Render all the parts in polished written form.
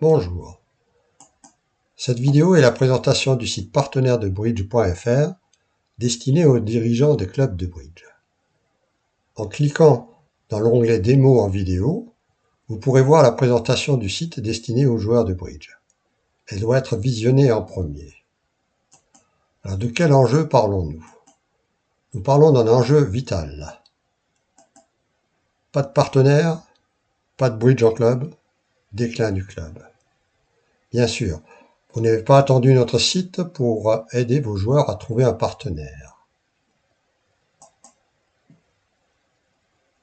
Bonjour. Cette vidéo est la présentation du site partenaire de bridge.fr destiné aux dirigeants des clubs de bridge. En cliquant dans l'onglet Démo en vidéo, vous pourrez voir la présentation du site destiné aux joueurs de bridge. Elle doit être visionnée en premier. Alors, de quel enjeu parlons-nous? Nous parlons d'un enjeu vital. Pas de partenaire, pas de bridge en club, déclin du club. Bien sûr, vous n'avez pas attendu notre site pour aider vos joueurs à trouver un partenaire.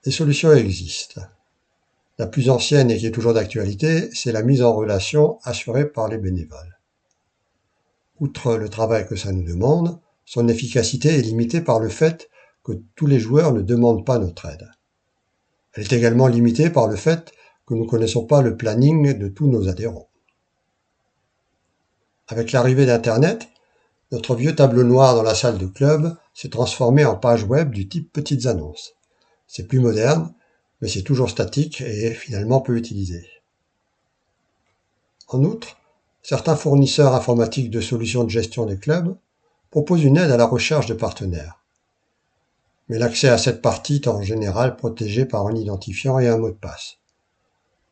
Des solutions existent. La plus ancienne et qui est toujours d'actualité, c'est la mise en relation assurée par les bénévoles. Outre le travail que ça nous demande, son efficacité est limitée par le fait que tous les joueurs ne demandent pas notre aide. Elle est également limitée par le fait que nous ne connaissons pas le planning de tous nos adhérents. Avec l'arrivée d'Internet, notre vieux tableau noir dans la salle de club s'est transformé en page web du type petites annonces. C'est plus moderne, mais c'est toujours statique et finalement peu utilisé. En outre, certains fournisseurs informatiques de solutions de gestion des clubs proposent une aide à la recherche de partenaires. Mais l'accès à cette partie est en général protégé par un identifiant et un mot de passe.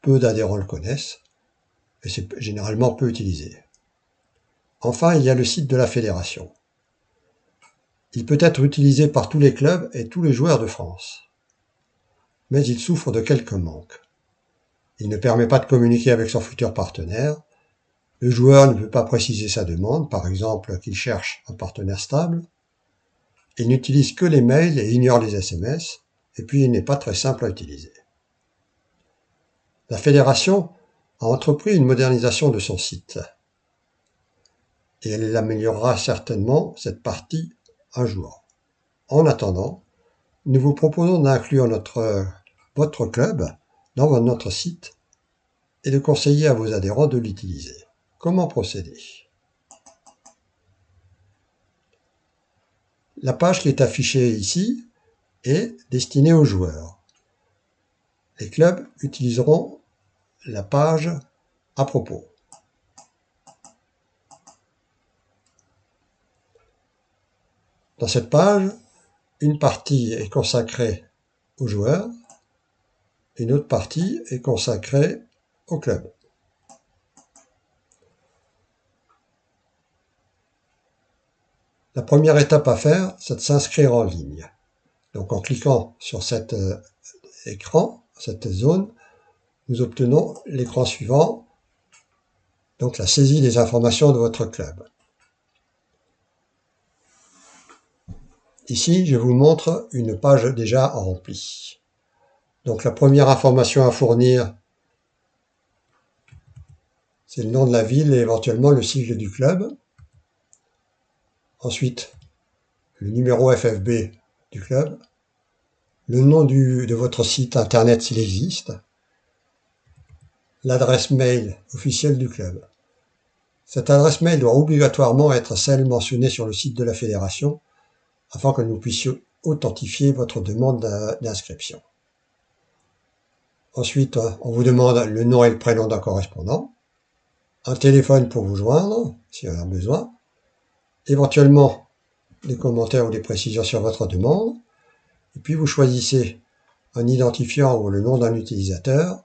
Peu d'adhérents le connaissent, et c'est généralement peu utilisé. Enfin, il y a le site de la fédération. Il peut être utilisé par tous les clubs et tous les joueurs de France. Mais il souffre de quelques manques. Il ne permet pas de communiquer avec son futur partenaire. Le joueur ne peut pas préciser sa demande, par exemple qu'il cherche un partenaire stable. Il n'utilise que les mails et ignore les SMS, et puis il n'est pas très simple à utiliser. La fédération a entrepris une modernisation de son site, et elle améliorera certainement cette partie un jour. En attendant, nous vous proposons d'inclure votre club dans notre site et de conseiller à vos adhérents de l'utiliser. Comment procéder? La page qui est affichée ici est destinée aux joueurs. Les clubs utiliseront la page à propos. Dans cette page, une partie est consacrée aux joueurs, une autre partie est consacrée au club. La première étape à faire, c'est de s'inscrire en ligne. Donc en cliquant sur cet écran, cette zone, nous obtenons l'écran suivant, donc la saisie des informations de votre club. Ici, je vous montre une page déjà remplie. Donc la première information à fournir, c'est le nom de la ville et éventuellement le sigle du club. Ensuite, le numéro FFB du club, le nom de votre site internet s'il existe, l'adresse mail officielle du club. Cette adresse mail doit obligatoirement être celle mentionnée sur le site de la fédération afin que nous puissions authentifier votre demande d'inscription. Ensuite, on vous demande le nom et le prénom d'un correspondant, un téléphone pour vous joindre, s'il y en a besoin, éventuellement des commentaires ou des précisions sur votre demande, et puis vous choisissez un identifiant ou le nom d'un utilisateur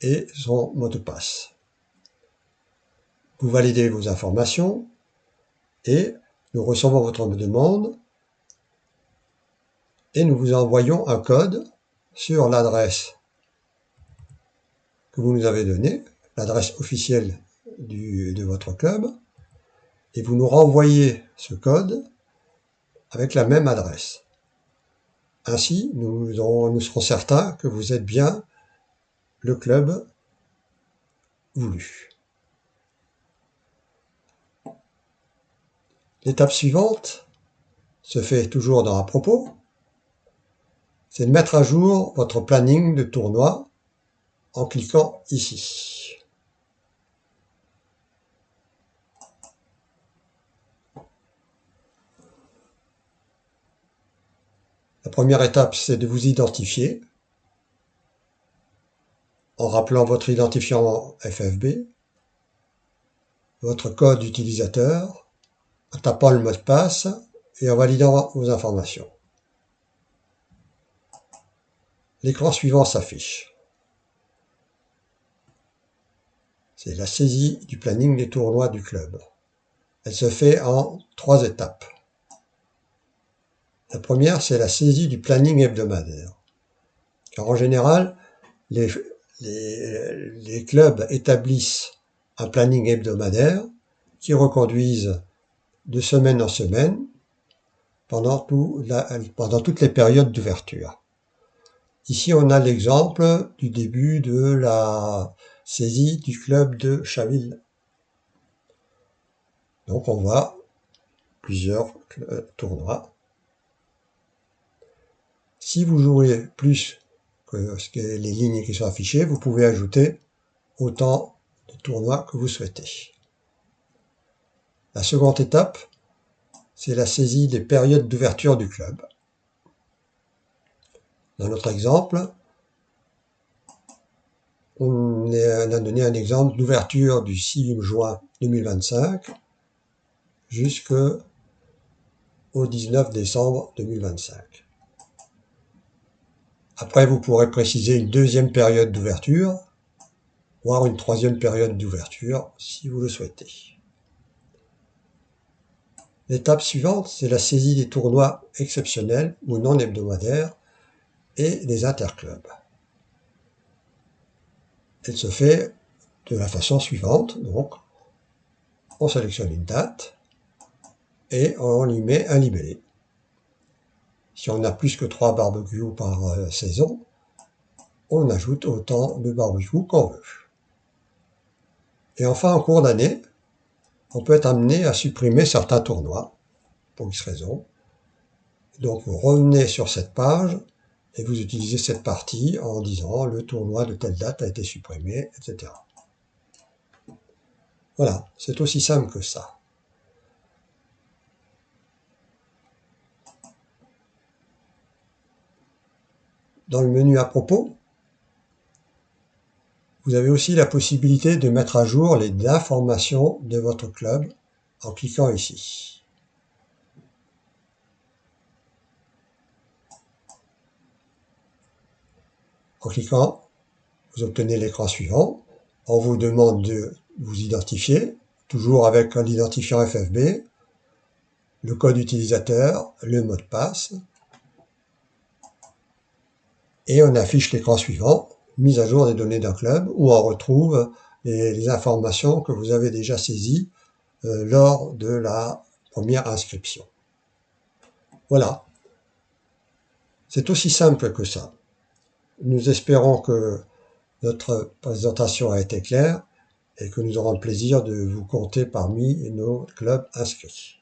et son mot de passe. Vous validez vos informations et nous recevons votre demande et nous vous envoyons un code sur l'adresse que vous nous avez donnée, l'adresse officielle de votre club, et vous nous renvoyez ce code avec la même adresse. Ainsi, nous serons certains que vous êtes bien le club voulu. L'étape suivante se fait toujours dans à propos, c'est de mettre à jour votre planning de tournoi en cliquant ici. La première étape, c'est de vous identifier en rappelant votre identifiant FFB. votre code utilisateur en tapant le mot de passe et en validant vos informations. L'écran suivant s'affiche. C'est la saisie du planning des tournois du club. Elle se fait en 3 étapes. La première, c'est la saisie du planning hebdomadaire. Car en général, les clubs établissent un planning hebdomadaire qui reconduisent de semaine en semaine pendant toutes les périodes d'ouverture. Ici, on a l'exemple du début de la saisie du club de Chaville. Donc on voit plusieurs tournois. Si vous jouez plus que les lignes qui sont affichées, vous pouvez ajouter autant de tournois que vous souhaitez. La seconde étape, c'est la saisie des périodes d'ouverture du club. Dans notre exemple, on a donné un exemple d'ouverture du 6 juin 2025 jusqu'au 19 décembre 2025. Après, vous pourrez préciser une deuxième période d'ouverture, voire une troisième période d'ouverture si vous le souhaitez. L'étape suivante, c'est la saisie des tournois exceptionnels ou non hebdomadaires et des interclubs. Elle se fait de la façon suivante, donc on sélectionne une date et on y met un libellé. Si on a plus que 3 barbecues par saison, on ajoute autant de barbecues qu'on veut. Et enfin, en cours d'année, on peut être amené à supprimer certains tournois, pour X raison. Donc vous revenez sur cette page et vous utilisez cette partie en disant le tournoi de telle date a été supprimé, etc. Voilà, c'est aussi simple que ça. Dans le menu à propos, vous avez aussi la possibilité de mettre à jour les informations de votre club en cliquant ici. En cliquant, vous obtenez l'écran suivant. On vous demande de vous identifier, toujours avec l'identifiant FFB, le code utilisateur, le mot de passe, et on affiche l'écran suivant, mise à jour des données d'un club, où on retrouve les informations que vous avez déjà saisies lors de la première inscription. Voilà, c'est aussi simple que ça. Nous espérons que notre présentation a été claire et que nous aurons le plaisir de vous compter parmi nos clubs inscrits.